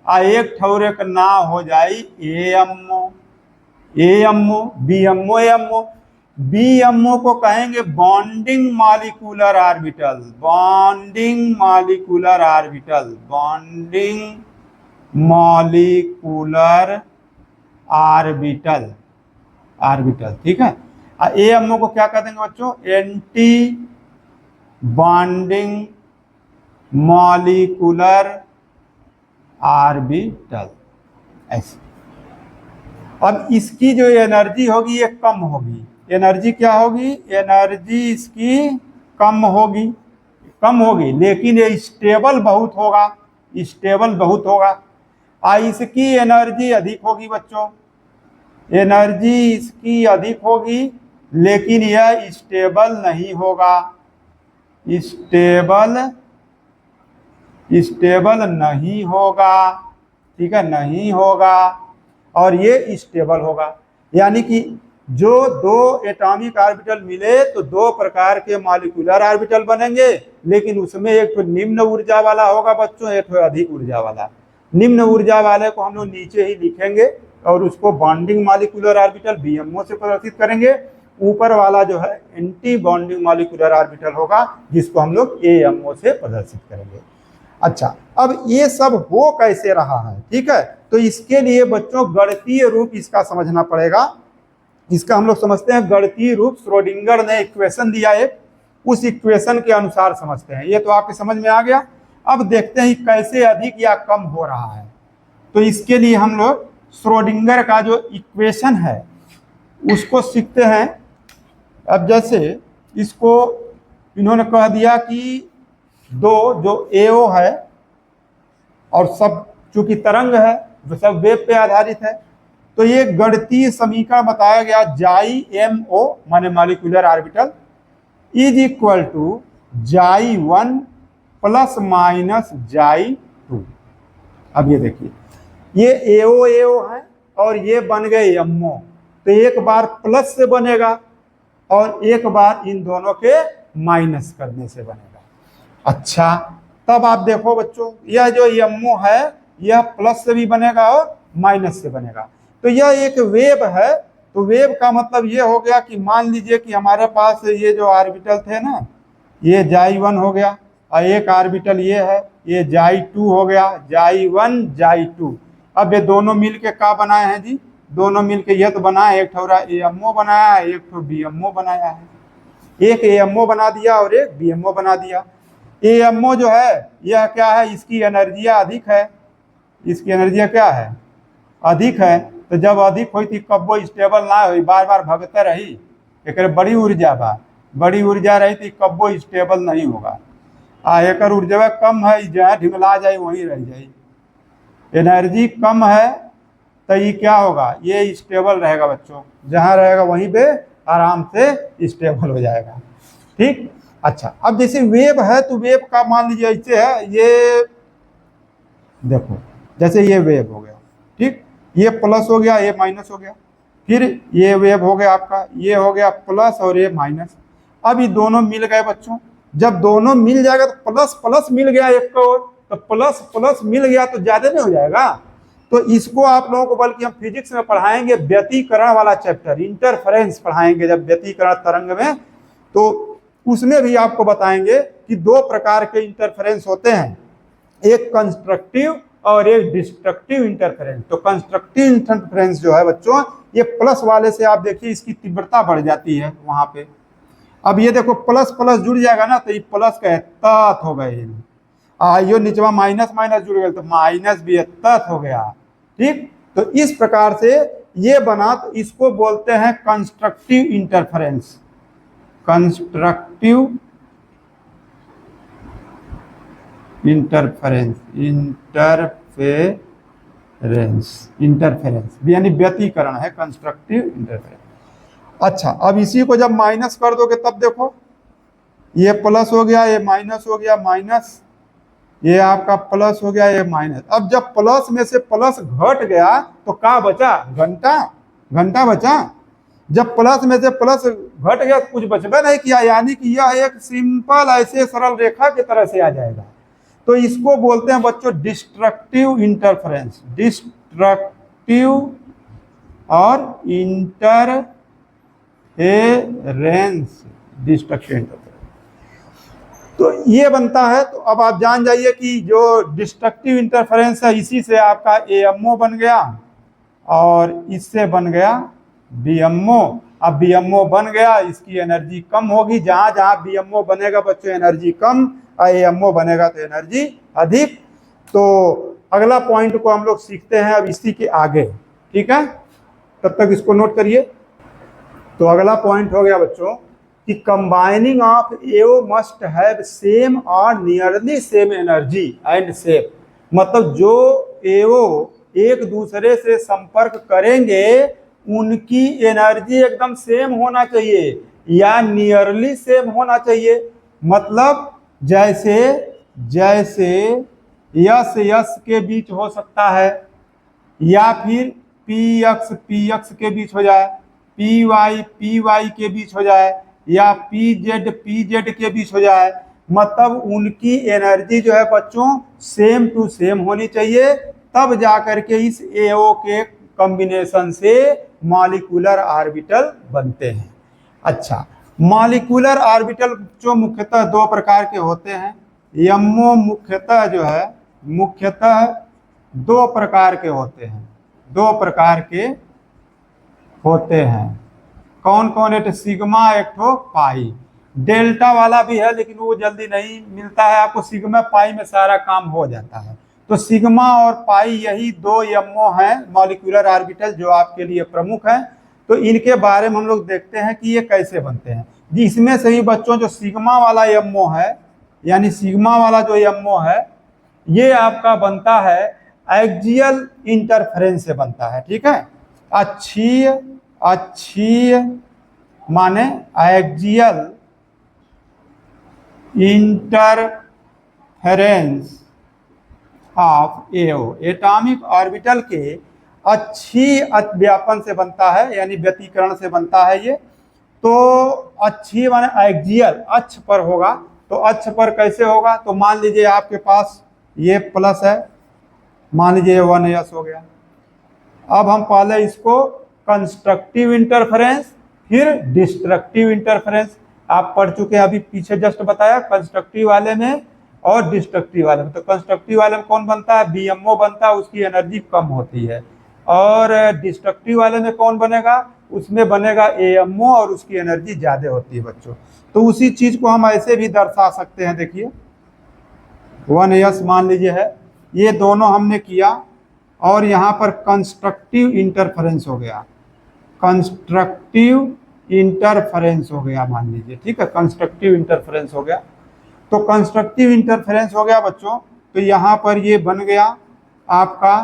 और एक ठौरक ना हो जाई AMO AMO BMO AMO. BMO को कहेंगे bonding molecular orbital, bonding molecular orbital, bonding molecular orbital orbital, ठीक है। एएमओ को क्या कह देंगे बच्चों एंटी बॉन्डिंग मॉलिक्यूलर ऑर्बिटल, ऐसे। अब इसकी जो एनर्जी होगी ये कम होगी, एनर्जी क्या होगी, एनर्जी इसकी कम होगी, कम होगी, लेकिन ये स्टेबल बहुत होगा, स्टेबल बहुत होगा। इसकी एनर्जी अधिक होगी बच्चों, एनर्जी इसकी अधिक होगी, लेकिन यह स्टेबल नहीं होगा, स्टेबल स्टेबल नहीं होगा, ठीक है, नहीं होगा, और ये स्टेबल होगा। यानी कि जो 2 एटॉमिक ऑर्बिटल मिले तो 2 प्रकार के मॉलिक्यूलर ऑर्बिटल बनेंगे, लेकिन उसमें एक तो निम्न ऊर्जा वाला होगा बच्चों, एक तो अधिक ऊर्जा वाला। निम्न ऊर्जा वाले को हम लोग नीचे ही लिखेंगे और उसको बॉन्डिंग मॉलिक्यूलर ऑर्बिटल बीएमओ से प्रदर्शित करेंगे। ऊपर वाला जो है एंटी बॉन्डिंग मॉलिक्यूलर ऑर्बिटल होगा जिसको हम लोग एएमओ से प्रदर्शित करेंगे। अच्छा, अब ये सब हो कैसे रहा है, ठीक है, तो इसके लिए बच्चों गणितीय रूप इसका समझना पड़ेगा। इसका हम लोग समझते हैं गणितीय रूप, श्रोडिंगर ने इक्वेशन दिया है, उस इक्वेशन के अनुसार समझते हैं। ये तो आपके समझ में आ गया। अब देखते हैं कैसे अधिक या कम हो रहा है। तो इसके लिए हम लोग श्रोडिंगर का जो इक्वेशन है उसको सीखते हैं। अब जैसे इसको इन्होंने कह दिया कि 2 जो एओ है और सब चूंकि तरंग है वो सब वेव पे आधारित है, तो ये गणितीय समीकरण बताया गया जाई एमओ माने molecular orbital is equal to जाई 1 प्लस माइनस जाई 2। अब ये देखिए ये एओ एओ है और ये बन गए एमओ, तो एक बार प्लस से बनेगा और एक बार इन दोनों के माइनस करने से बनेगा। अच्छा, तब आप देखो बच्चों यह जो एमओ है यह प्लस से भी बनेगा और माइनस से बनेगा। तो यह एक वेव है, तो वेव का मतलब ये हो गया कि मान लीजिए कि हमारे पास ये जो ऑर्बिटल थे ना, ये जाई 1 हो गया और एक ऑर्बिटल ये है, ये जाई 2 हो गया, जाई 1 जाई 2। अब ये दोनों मिलके क्या बनाए हैं जी, दोनों मिलके ये तो बना है, एक ठोरा AMO बनाया है, एक ठो BMO बनाया है। एक AMO बना दिया और एक BMO बना दिया। AMO जो है यह क्या है, इसकी एनर्जी अधिक है, इसकी एनर्जी क्या है, अधिक है। तो जब अधिक हुई थी कब्बो स्टेबल ना हुई, बार बार भगते रही, एक बड़ी ऊर्जा बा, बड़ी ऊर्जा रही थी कब्बो स्टेबल नहीं होगा। एक ऊर्जा कम है, जहाँ ढिमला जाए वहीं रह जाए। एनर्जी कम है तो ये क्या होगा, ये स्टेबल रहेगा बच्चों, जहाँ रहेगा वहीं पे आराम से स्टेबल हो जाएगा। ठीक, अच्छा अब जैसे वेव है तो वेव का मान लीजिए ऐसे है, ये देखो जैसे ये वेव हो गया, ठीक, ये प्लस हो गया, ये माइनस हो गया, फिर ये वेव हो गया आपका, ये हो गया प्लस और ये माइनस। अब ये दोनों मिल गए बच्चों, जब दोनों मिल जाएगा तो प्लस प्लस मिल गया एक को, तो प्लस प्लस मिल गया तो ज्यादा नहीं हो जाएगा। तो इसको आप लोगों को बल्कि हम फिजिक्स में पढ़ाएंगे, व्यतिकरण वाला चैप्टर, इंटरफेरेंस पढ़ाएंगे जब व्यतिकरण तरंग में, तो उसमें भी आपको बताएंगे कि दो प्रकार के इंटरफेरेंस होते हैं, एक कंस्ट्रक्टिव और एक डिस्ट्रक्टिव इंटरफेरेंस। तो कंस्ट्रक्टिव इंटरफेरेंस जो है बच्चों, ये प्लस वाले से आप देखिए इसकी तीव्रता बढ़ जाती है वहां पे। अब ये देखो प्लस प्लस जुड़ जाएगा ना, तो ये प्लस का तत् हो गए, यो नीचवा माइनस माइनस जुड़ गए तो माइनस भी तत् हो गया। ठीक, तो इस प्रकार से ये बना, तो इसको बोलते हैं constructive interference. Constructive interference, interference यानी व्यतिकरण है, कंस्ट्रक्टिव इंटरफेरेंस। अच्छा, अब इसी को जब माइनस कर दोगे तब देखो, ये प्लस हो गया, ये माइनस हो गया, माइनस, ये आपका प्लस हो गया, ये माइनस। अब जब प्लस में से प्लस घट गया तो क्या बचा, घंटा, घंटा बचा। जब प्लस में से प्लस घट गया तो कुछ बचबा नहीं किया, यानी कि यह एक सिंपल ऐसे सरल रेखा की तरह से आ जाएगा। तो इसको बोलते हैं बच्चों डिस्ट्रक्टिव इंटरफेरेंस, डिस्ट्रक्टिव और इंटरफेरेंस, डिस्ट्रक्टिव इंटरफेरेंस। तो ये बनता है। तो अब आप जान जाइए कि जो डिस्ट्रक्टिव इंटरफेरेंस है, इसी से आपका AMO बन गया और इससे बन गया BMO। अब BMO बन गया, इसकी एनर्जी कम होगी, जहां जहां BMO बनेगा बच्चों एनर्जी कम, और AMO बनेगा तो एनर्जी अधिक। तो अगला पॉइंट को हम लोग सीखते हैं अब इसी के आगे, ठीक है, तब तक इसको नोट करिए। तो अगला पॉइंट हो गया बच्चों कि combining of AO must have same और nearly same energy and shape. मतलब जो AO एक दूसरे से संपर्क करेंगे उनकी एनर्जी एकदम सेम होना चाहिए या नियरली सेम होना चाहिए। मतलब जैसे जैसे यस यस के बीच हो सकता है, या फिर PX PX के बीच हो जाए, PY PY के बीच हो जाए, या PZ PZ के बीच हो जाए। मतलब उनकी एनर्जी जो है बच्चों सेम टू सेम होनी चाहिए, तब जाकर के इस AO के कॉम्बिनेशन से मॉलिक्यूलर ऑर्बिटल बनते हैं। अच्छा, मॉलिक्यूलर ऑर्बिटल जो मुख्यतः दो प्रकार के होते हैं। MO मुख्यतः जो है, मुख्यतः दो प्रकार के होते हैं, दो प्रकार के होते हैं। कौन कौन? एक सिग्मा, एक ठो पाई। डेल्टा वाला भी है लेकिन वो जल्दी नहीं मिलता है आपको, सिग्मा पाई में सारा काम हो जाता है। तो सिग्मा और पाई यही दो MO हैं मॉलिक्यूलर ऑर्बिटल जो आपके लिए प्रमुख हैं। तो इनके बारे में हम लोग देखते हैं कि ये कैसे बनते हैं। जी, इसमें से ही बच्चों जो सिग्मा वाला MO है, यानी सिग्मा वाला जो MO है, ये आपका बनता है एक्सियल इंटरफेरेंस से बनता है। ठीक है, अक्षीय, अक्षीय माने axial interference of AO, atomic orbital के अक्षीय व्यापन से बनता है, यानी व्यतिकरण से बनता है ये। तो अक्षीय माने एक्सियल, अक्ष पर होगा। तो अक्ष पर कैसे होगा? तो मान लीजिए आपके पास ये प्लस है, मान लीजिए 1s हो गया। अब हम पहले इसको कंस्ट्रक्टिव इंटरफेरेंस फिर डिस्ट्रक्टिव इंटरफेरेंस आप पढ़ चुके हैं, अभी पीछे जस्ट बताया कंस्ट्रक्टिव वाले में और डिस्ट्रक्टिव वाले में। तो कंस्ट्रक्टिव वाले में कौन बनता है? BMO बनता है, उसकी एनर्जी कम होती है। और डिस्ट्रक्टिव वाले में कौन बनेगा, उसमें बनेगा AMO और उसकी एनर्जी ज़्यादा होती है बच्चों। तो उसी चीज़ को हम ऐसे भी दर्शा सकते हैं, देखिए 1s मान लीजिए है, ये दोनों हमने किया और यहाँ पर कंस्ट्रक्टिव इंटरफेरेंस हो गया, कंस्ट्रक्टिव इंटरफेरेंस हो गया मान लीजिए, ठीक है, कंस्ट्रक्टिव इंटरफेरेंस हो गया। तो कंस्ट्रक्टिव इंटरफेरेंस हो गया बच्चों, तो यहाँ पर ये बन गया आपका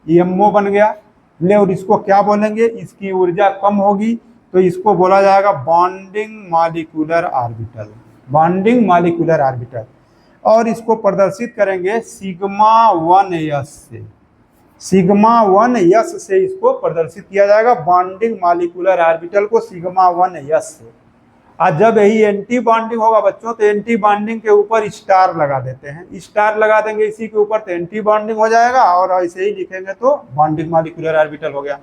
EMO बन गया ले, और इसको क्या बोलेंगे, इसकी ऊर्जा कम होगी तो इसको बोला जाएगा bonding molecular orbital, bonding molecular orbital. और इसको प्रदर्शित करेंगे सिग्मा 1s से, सिग्मा 1s से इसको प्रदर्शित किया जाएगा, बॉन्डिंग मॉलिक्यूलर ऑर्बिटल को सिग्मा 1s से। आज जब यही एंटी बॉन्डिंग होगा बच्चों, तो एंटी बॉन्डिंग के ऊपर स्टार लगा देते हैं, स्टार लगा देंगे इसी के ऊपर, तो एंटी बॉन्डिंग हो जाएगा, और ऐसे ही लिखेंगे तो बॉन्डिंग मॉलिक्यूलर ऑर्बिटल हो गया।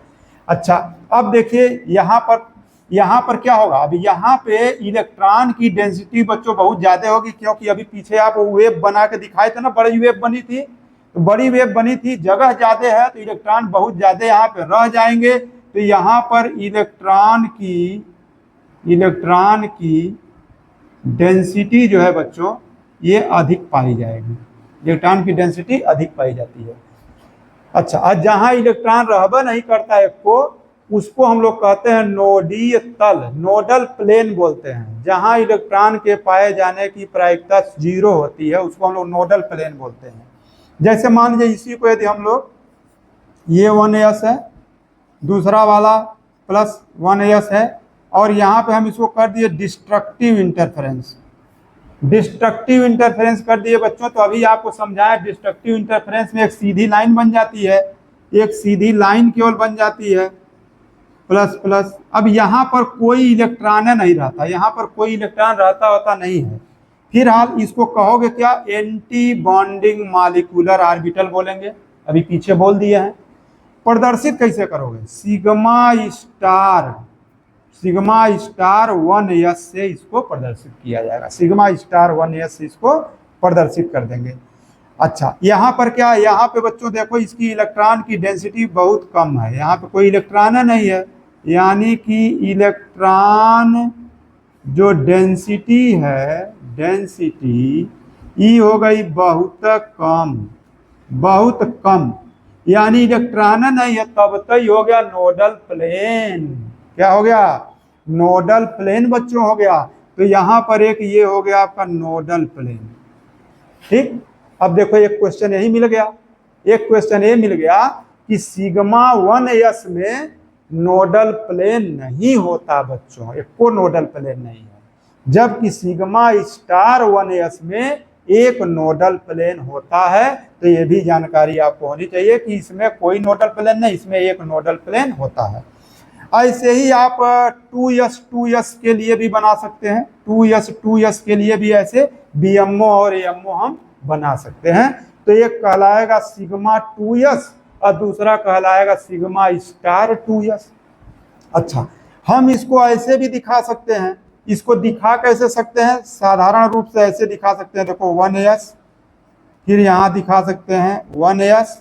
अच्छा, अब देखिए यहाँ पर क्या होगा, अभी यहाँ पे इलेक्ट्रॉन की डेंसिटी बच्चों बहुत ज्यादा होगी, क्योंकि अभी पीछे आप वेव बना के दिखाए थे ना, बड़ी वेव बनी थी, तो बड़ी वेव बनी थी, जगह ज्यादा है तो इलेक्ट्रॉन बहुत ज्यादा यहाँ पे रह जाएंगे, तो यहाँ पर इलेक्ट्रॉन की डेंसिटी जो है बच्चों ये अधिक पाई जाएगी, इलेक्ट्रॉन की डेंसिटी अधिक पाई जाती है। अच्छा, आज जहां इलेक्ट्रॉन रहबा नहीं करता एक को, उसको हम लोग कहते हैं नोडीय तल, नोडल प्लेन बोलते हैं। जहां इलेक्ट्रॉन के पाए जाने की प्रायिकता 0 होती है उसको हम लोग नोडल प्लेन बोलते हैं। जैसे मान लीजिए इसी को यदि हम लोग, ये 1s है, दूसरा वाला प्लस 1s है, और यहाँ पे हम इसको कर दिए डिस्ट्रक्टिव इंटरफेरेंस, डिस्ट्रक्टिव इंटरफेरेंस कर दिए बच्चों। तो अभी आपको समझाया डिस्ट्रक्टिव इंटरफेरेंस में एक सीधी लाइन बन जाती है, एक सीधी लाइन केवल बन जाती है, प्लस प्लस। अब यहाँ पर कोई इलेक्ट्रॉन नहीं रहता, यहाँ पर कोई इलेक्ट्रॉन रहता होता नहीं है, फिलहाल इसको कहोगे क्या, एंटी बॉन्डिंग मॉलिक्यूलर ऑर्बिटल बोलेंगे, अभी पीछे बोल दिए हैं। प्रदर्शित कैसे करोगे, सिग्मा स्टार 1s से इसको प्रदर्शित किया जाएगा, सिग्मा स्टार 1s से इसको प्रदर्शित कर देंगे। अच्छा, यहाँ पर क्या है, यहाँ पे बच्चों देखो इसकी इलेक्ट्रॉन की डेंसिटी बहुत कम है, यहाँ पे कोई इलेक्ट्रॉन नहीं है, यानी कि इलेक्ट्रॉन जो डेंसिटी है, डेंसिटी ई हो गई बहुत कम, बहुत कम, यानी इलेक्ट्रॉन नहीं है, तब तक हो गया नोडल प्लेन। क्या हो गया, नोडल प्लेन बच्चों हो गया। तो यहाँ पर एक ये हो गया आपका नोडल प्लेन, ठीक। अब देखो एक क्वेश्चन यही मिल गया, एक क्वेश्चन ये मिल गया कि सिग्मा 1s में नोडल प्लेन नहीं होता बच्चों, एक को नोडल प्लेन नहीं है, जबकि सिग्मा स्टार 1s में एक नोडल प्लेन होता है। तो ये भी जानकारी आपको होनी चाहिए कि इसमें कोई नोडल प्लेन नहीं, इसमें एक नोडल प्लेन होता है। ऐसे ही आप 2s के लिए भी बना सकते हैं, 2s के लिए भी ऐसे BMO और AMO हम बना सकते हैं। तो एक कहलाएगा सिग्मा 2s और दूसरा कहलाएगा सिग्मा स्टार 2s। अच्छा, हम इसको ऐसे भी दिखा सकते हैं, इसको दिखा कैसे सकते हैं, साधारण रूप से ऐसे दिखा सकते हैं, देखो 1s, फिर यहाँ दिखा सकते हैं 1s,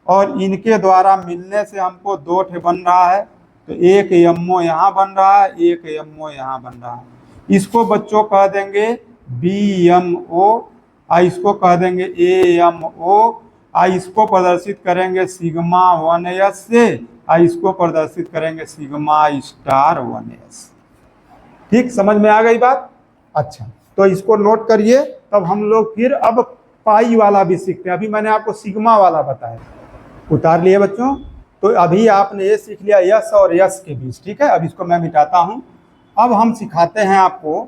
और इनके द्वारा मिलने से हमको 2 ठे बन रहा है, तो एक MO यहाँ बन रहा है, एक MO यहाँ बन रहा है। इसको बच्चों कह देंगे BMO, इसको कह देंगे AMO, इसको प्रदर्शित करेंगे सिग्मा 1s से, इसको प्रदर्शित करेंगे सिग्मा स्टार 1s। ठीक, समझ में आ गई बात। अच्छा, तो इसको नोट करिए, तब हम लोग फिर अब पाई वाला भी सीखते हैं। अभी मैंने आपको सिग्मा वाला बताया, उतार लिए बच्चों। तो अभी आपने ये सीख लिया यस और यस के बीच, ठीक है। अब इसको मैं मिटाता हूँ। अब हम सिखाते हैं आपको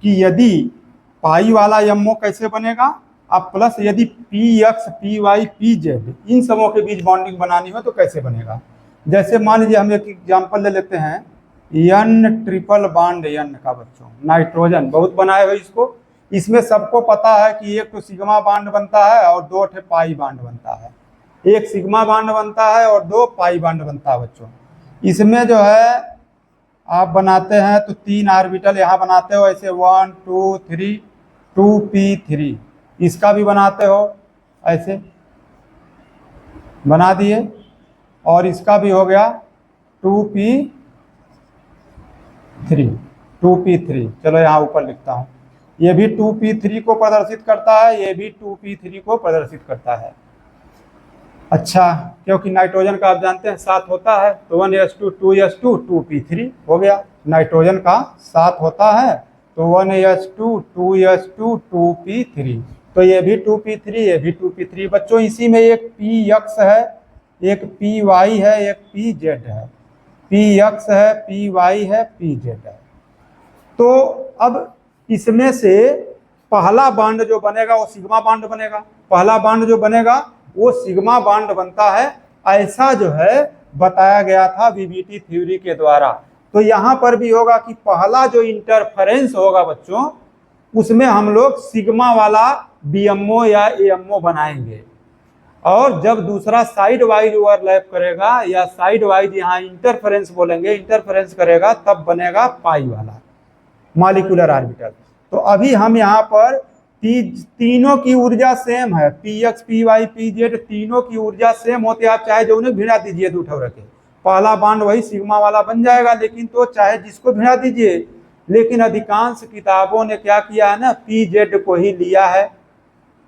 कि यदि पाई वाला MO कैसे बनेगा, अब प्लस यदि PX PY PZ इन सबों के बीच बॉन्डिंग बनानी हो तो कैसे बनेगा। जैसे मान लीजिए हम एक एग्जाम्पल ले लेते हैं, N ट्रिपल बॉन्ड N का बच्चों, नाइट्रोजन बहुत बनाए हुए इसको, इसमें सबको पता है कि एक तो सिग्मा बॉन्ड बनता है और 2 ठे पाई बॉन्ड बनता है, एक सिग्मा बॉन्ड बनता है और 2 पाई बॉन्ड बनता है बच्चों। इसमें जो है आप बनाते हैं तो 3 ऑर्बिटल यहाँ बनाते हो, ऐसे 1 2 3 2p3, इसका भी बनाते हो, ऐसे बना दिए। और इसका भी हो गया 2p3, 2p3। चलो यहाँ ऊपर लिखता हूँ, ये भी 2p3 को प्रदर्शित करता है, ये भी 2p3 को प्रदर्शित करता है। अच्छा, क्योंकि नाइट्रोजन का आप जानते हैं 7 होता है, तो 1s2 2s2 2p3 हो गया। नाइट्रोजन का 7 होता है, तो 1s2 2s2 2p3, तो ये भी 2p3, ये भी 2p3। बच्चों इसी में एक px है, एक py है, एक pz है, px है, py है, pz है। तो अब इसमें से पहला बॉन्ड जो बनेगा वो सिग्मा बॉन्ड बनेगा। पहला बॉन्ड जो बनेगा वो सिग्मा बॉन्ड बनता है, ऐसा जो है बताया गया था वीबीटी थ्योरी के द्वारा। तो यहाँ पर भी होगा कि पहला जो इंटरफेरेंस होगा बच्चों, उसमें हम लोग सिग्मा वाला बीएमओ या एएमओ बनाएंगे, और जब दूसरा साइड वाइज ओवरलैप करेगा या साइड वाइज यहाँ इंटरफेरेंस बोलेंगे, इंटरफेरेंस करेगा, तब बनेगा पाई वाला मॉलिक्यूलर ऑर्बिटल। तो अभी हम यहाँ पर तीनों की ऊर्जा सेम है, px py pz, तीनों की ऊर्जा सेम होती है। आप चाहे जो उन्हें भिड़ा दीजिए दो उठा रखे, पहला बॉन्ड वही सिग्मा वाला बन जाएगा, लेकिन तो चाहे जिसको भिड़ा दीजिए। लेकिन अधिकांश किताबों ने क्या किया है ना, pz को ही लिया है,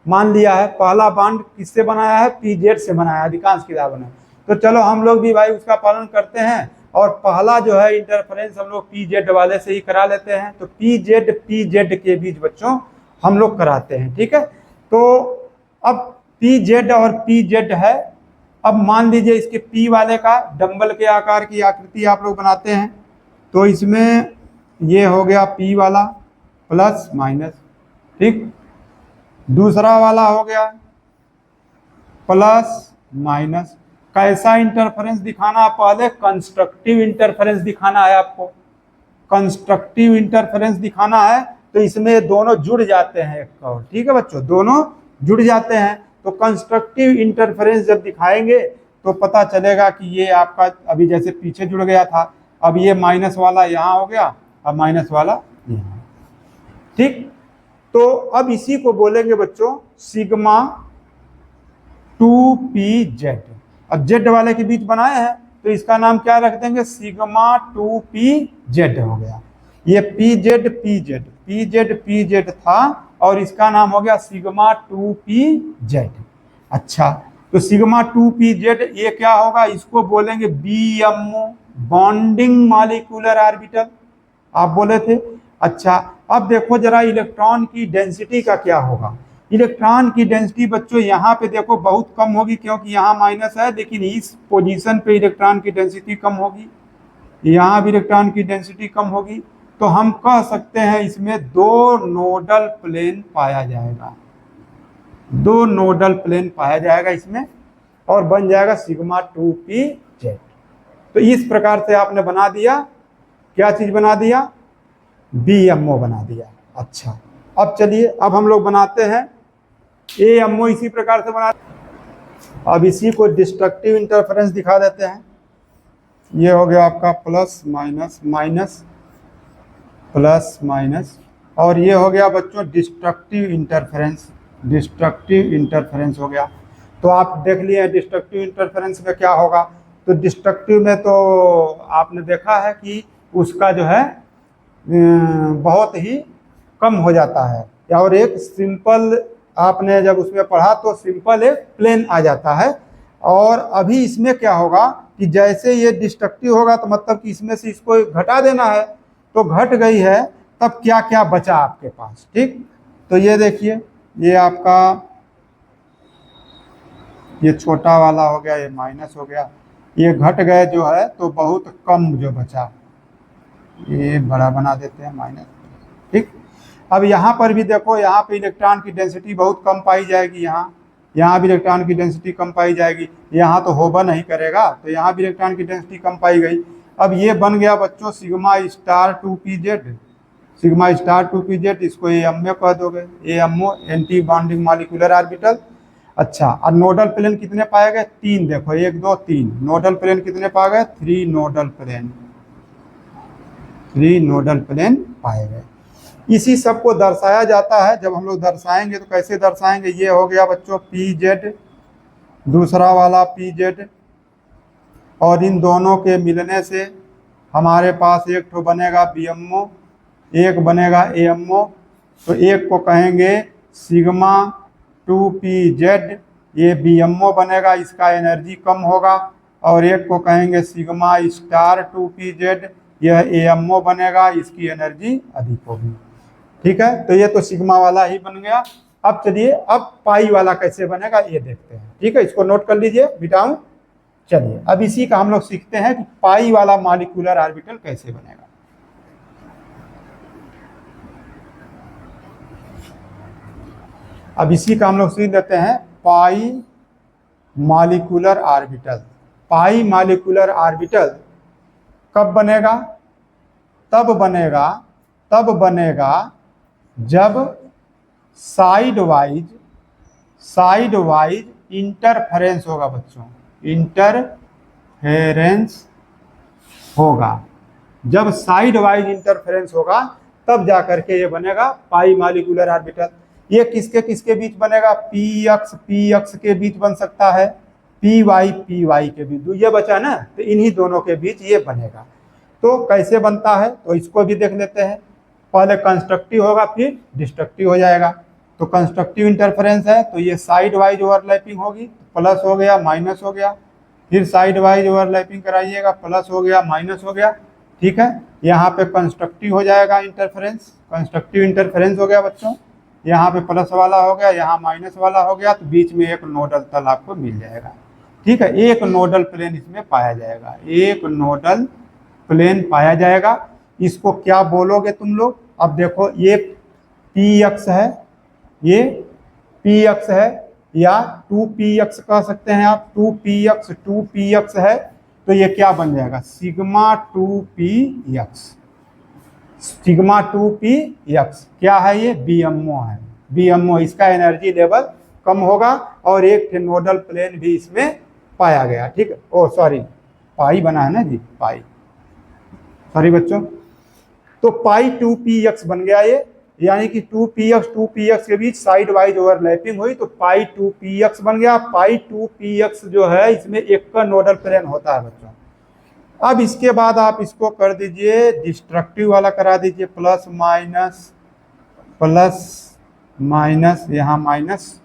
मान लिया है। पहला बॉन्ड किससे बनाया है, pz से बनाया है अधिकांश किताबों ने। तो चलो हम लोग भी भाई उसका पालन करते हैं, और पहला जो है इंटरफेरेंस हम लोग pz वाले से ही करा लेते हैं। तो pz के बीच बच्चों हम लोग कराते हैं, ठीक है। तो अब pz और pz है। अब मान लीजिए इसके p वाले का डंबल के आकार की आकृति आप लोग बनाते हैं, तो इसमें ये हो गया p वाला प्लस माइनस, ठीक। दूसरा वाला हो गया प्लस माइनस। कैसा इंटरफेरेंस दिखाना है, पहले कंस्ट्रक्टिव इंटरफेरेंस दिखाना है आपको। कंस्ट्रक्टिव इंटरफेरेंस दिखाना है, तो इसमें दोनों जुड़ जाते हैं एक और, ठीक है बच्चों, दोनों जुड़ जाते हैं। तो कंस्ट्रक्टिव इंटरफेरेंस जब दिखाएंगे तो पता चलेगा कि ये आपका अभी जैसे पीछे जुड़ गया था, अब ये माइनस वाला यहाँ हो गया, अब माइनस वाला यहाँ, ठीक। तो अब इसी को बोलेंगे बच्चों सिग्मा 2pz। अब जेड वाले के बीच बनाए हैं, तो इसका नाम क्या रख देंगे, सिग्मा 2pz हो गया। ये pz था, और इसका नाम हो गया सिग्मा 2pz। अच्छा, तो सिग्मा 2pz ये क्या होगा, इसको बोलेंगे बीएमओ, बॉन्डिंग मॉलिक्यूलर ऑर्बिटल, आप बोले थे। अच्छा, अब देखो जरा इलेक्ट्रॉन की डेंसिटी का क्या होगा। इलेक्ट्रॉन की डेंसिटी बच्चों यहाँ पे देखो बहुत कम होगी, क्योंकि यहाँ माइनस है, लेकिन इस पोजीशन पे इलेक्ट्रॉन की डेंसिटी कम होगी, यहाँ भी इलेक्ट्रॉन की डेंसिटी कम होगी। तो हम कह सकते हैं इसमें 2 नोडल प्लेन पाया जाएगा, 2 नोडल प्लेन पाया जाएगा इसमें, और बन जाएगा सिग्मा 2pz। तो इस प्रकार से आपने बना दिया, क्या चीज बना दिया, बीएमओ बना दिया। अच्छा, अब चलिए अब हम लोग बनाते हैं एएमओ, इसी प्रकार से बनाते हैं। अब इसी को डिस्ट्रक्टिव इंटरफेरेंस दिखा देते हैं। ये हो गया आपका plus minus minus plus minus, और ये हो गया बच्चों डिस्ट्रक्टिव इंटरफेरेंस, डिस्ट्रक्टिव इंटरफेरेंस हो गया। तो आप देख लिए डिस्ट्रक्टिव इंटरफेरेंस में क्या होगा। तो डिस्ट्रक्टिव में तो आपने देखा है कि उसका जो है बहुत ही कम हो जाता है, और एक सिंपल आपने जब उसमें पढ़ा तो सिंपल एक प्लेन आ जाता है। और अभी इसमें क्या होगा कि जैसे ये डिस्ट्रक्टिव होगा तो मतलब कि इसमें से इसको घटा देना है, तो घट गई है, तब क्या क्या बचा आपके पास, ठीक। तो ये देखिए, ये आपका ये छोटा वाला हो गया, ये माइनस हो गया, ये घट गए जो है, तो बहुत कम जो बचा, ये बड़ा बना देते हैं माइनस, ठीक। अब यहाँ पर भी देखो, यहाँ पे इलेक्ट्रॉन की डेंसिटी बहुत कम पाई जाएगी, यहाँ भी इलेक्ट्रॉन की डेंसिटी कम पाई जाएगी। यहाँ तो होबा नहीं करेगा, तो यहाँ भी इलेक्ट्रॉन की डेंसिटी कम पाई गई। अब ये बन गया बच्चों sigma star 2pz, sigma star 2pz, इसको एएमओ कह दोगे, AMO anti bonding molecular orbital. अच्छा, और नोडल प्लेन कितने पाए गए, 3, देखो 1 2 3 नोडल प्लेन कितने पाए गए, 3 नोडल प्लेन, 3 नोडल प्लेन पाए गए। इसी सब को दर्शाया जाता है। जब हम लोग दर्शाएंगे तो कैसे दर्शाएंगे, ये हो गया बच्चों pz, दूसरा वाला pz, और इन दोनों के मिलने से हमारे पास एक तो बनेगा BMO, एक बनेगा AMO। तो एक को कहेंगे सिग्मा 2PZ, ये BMO बनेगा, इसका एनर्जी कम होगा। और एक को कहेंगे सिग्मा स्टार 2PZ, यह AMO बनेगा, इसकी एनर्जी अधिक होगी। ठीक है, तो ये तो सिग्मा वाला ही बन गया। अब चलिए अब पाई वाला कैसे बनेगा ये देखते हैं। ठीक है, इसको नोट कर लीजिए मिटाऊं। चलिए अब इसी का हम लोग सीखते हैं कि पाई वाला मॉलिक्यूलर ऑर्बिटल कैसे बनेगा। अब इसी का हम लोग सीख देते हैं पाई मॉलिक्यूलर ऑर्बिटल। पाई मॉलिक्यूलर ऑर्बिटल कब बनेगा? तब बनेगा जब साइड वाइज इंटरफेरेंस होगा बच्चों, इंटरफेरेंस होगा। जब साइड वाइज इंटरफेरेंस होगा तब जाकर के ये बनेगा पाई मॉलिक्यूलर ऑर्बिटल। ये किसके किसके बीच बनेगा? पी अक्ष के बीच बन सकता है, पी वाई के बीच, ये बचा ना, तो इन्हीं दोनों के बीच ये बनेगा। तो कैसे बनता है तो इसको भी देख लेते हैं। पहले कंस्ट्रक्टिव होगा फिर डिस्ट्रक्टिव हो जाएगा। तो कंस्ट्रक्टिव इंटरफेरेंस है तो ये साइड वाइज ओवरलैपिंग होगी, प्लस हो गया माइनस हो गया, फिर साइड वाइज ओवरलैपिंग कराइएगा, प्लस हो गया माइनस हो गया। ठीक है, यहाँ पे कंस्ट्रक्टिव हो जाएगा इंटरफेरेंस, कंस्ट्रक्टिव इंटरफेरेंस हो गया बच्चों। यहाँ पे प्लस वाला हो गया, यहाँ माइनस वाला हो गया, तो बीच में एक नोडल तल आपको मिल जाएगा। ठीक है, एक नोडल प्लेन इसमें पाया जाएगा, एक नोडल प्लेन पाया जाएगा। इसको क्या बोलोगे तुम लोग? अब देखो ये पी अक्ष है, ये पी अक्ष है, या 2p अक्ष कह सकते हैं आप। 2p अक्ष है तो ये क्या बन जाएगा? सिग्मा 2p अक्ष। सिग्मा 2p अक्ष क्या है? ये BMO है, BMO। इसका एनर्जी लेवल कम होगा और एक नोडल प्लेन भी इसमें पाया गया। ठीक है, ओ सॉरी पाई बना है ना जी, पाई, सॉरी बच्चों। तो पाई 2p अक्ष बन गया ये, यानी कि 2p अक्ष के बीच साइड वाइज ओवरलैपिंग हुई तो पाई 2p अक्ष बन गया। पाई 2p अक्ष जो है इसमें एक का नोडल प्लेन होता है बच्चों। अब इसके बाद आप इसको कर दीजिए डिस्ट्रक्टिव वाला करा दीजिए, प्लस माइनस यहाँ माइनस,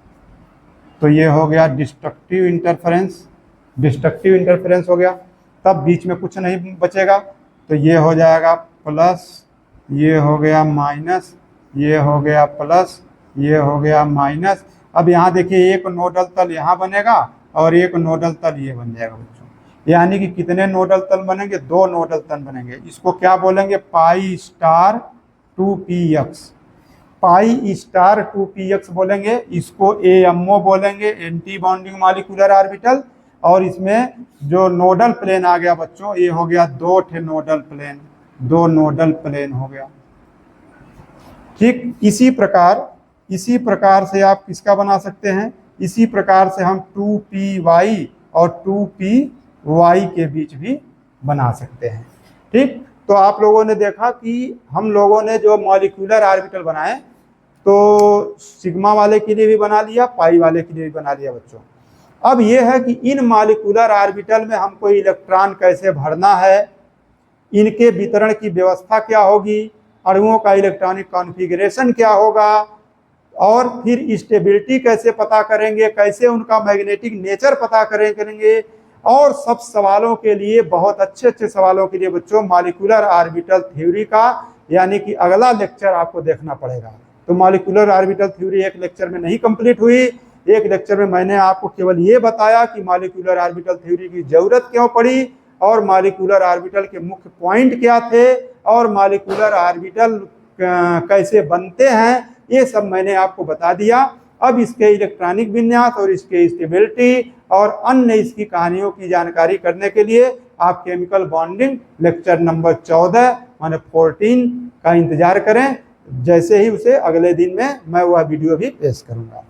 तो ये हो गया डिस्ट्रक्टिव इंटरफेरेंस। डिस्ट्रक्टिव इंटरफेरेंस हो गया, तब बीच में कुछ नहीं बचेगा, तो ये हो जाएगा प्लस, ये हो गया माइनस, ये हो गया प्लस, ये हो गया माइनस। अब यहाँ देखिए एक नोडल तल यहाँ बनेगा और एक नोडल तल ये बन जाएगा बच्चों। यानी कि कितने नोडल तल बनेंगे? 2 नोडल तल बनेंगे। इसको क्या बोलेंगे? पाई स्टार 2p अक्ष, पाई स्टार 2p अक्ष बोलेंगे। इसको AMO बोलेंगे, एंटी बॉन्डिंग मॉलिक्यूलर ऑर्बिटल। और इसमें जो नोडल प्लेन आ गया बच्चों, ये हो गया 2 नोडल प्लेन, 2 नोडल प्लेन हो गया। ठीक इसी प्रकार से आप किसका बना सकते हैं? इसी प्रकार से हम 2py और 2py के बीच भी बना सकते हैं। ठीक, तो आप लोगों ने देखा कि हम लोगों ने जो मॉलिक्यूलर ऑर्बिटल बनाए तो सिग्मा वाले के लिए भी बना लिया, पाई वाले के लिए भी बना लिया बच्चों। अब ये है कि इन मॉलिक्यूलर ऑर्बिटल में हमको इलेक्ट्रॉन कैसे भरना है, इनके वितरण की व्यवस्था क्या होगी, अणुओं का इलेक्ट्रॉनिक कॉन्फ़िगरेशन क्या होगा, और फिर स्टेबिलिटी कैसे पता करेंगे, कैसे उनका मैग्नेटिक नेचर पता करेंगे। और सब सवालों के लिए, बहुत अच्छे सवालों के लिए बच्चों मॉलिक्यूलर ऑर्बिटल थ्योरी का यानी कि अगला लेक्चर आपको देखना पड़ेगा। तो मॉलिक्यूलर ऑर्बिटल थ्योरी एक लेक्चर में नहीं कंप्लीट हुई। एक लेक्चर में मैंने आपको केवल ये बताया कि मॉलिक्यूलर ऑर्बिटल थ्योरी की जरूरत क्यों पड़ी और मॉलिक्यूलर ऑर्बिटल के मुख्य पॉइंट क्या थे और मॉलिक्यूलर ऑर्बिटल कैसे बनते हैं, ये सब मैंने आपको बता दिया। अब इसके इलेक्ट्रॉनिक विन्यास और इसके स्टेबिलिटी और अन्य इसकी कहानियों की जानकारी करने के लिए आप केमिकल बॉन्डिंग लेक्चर नंबर 14 माने 14 का इंतजार करें। जैसे ही उसे अगले दिन में मैं वह वीडियो भी पेश करूंगा।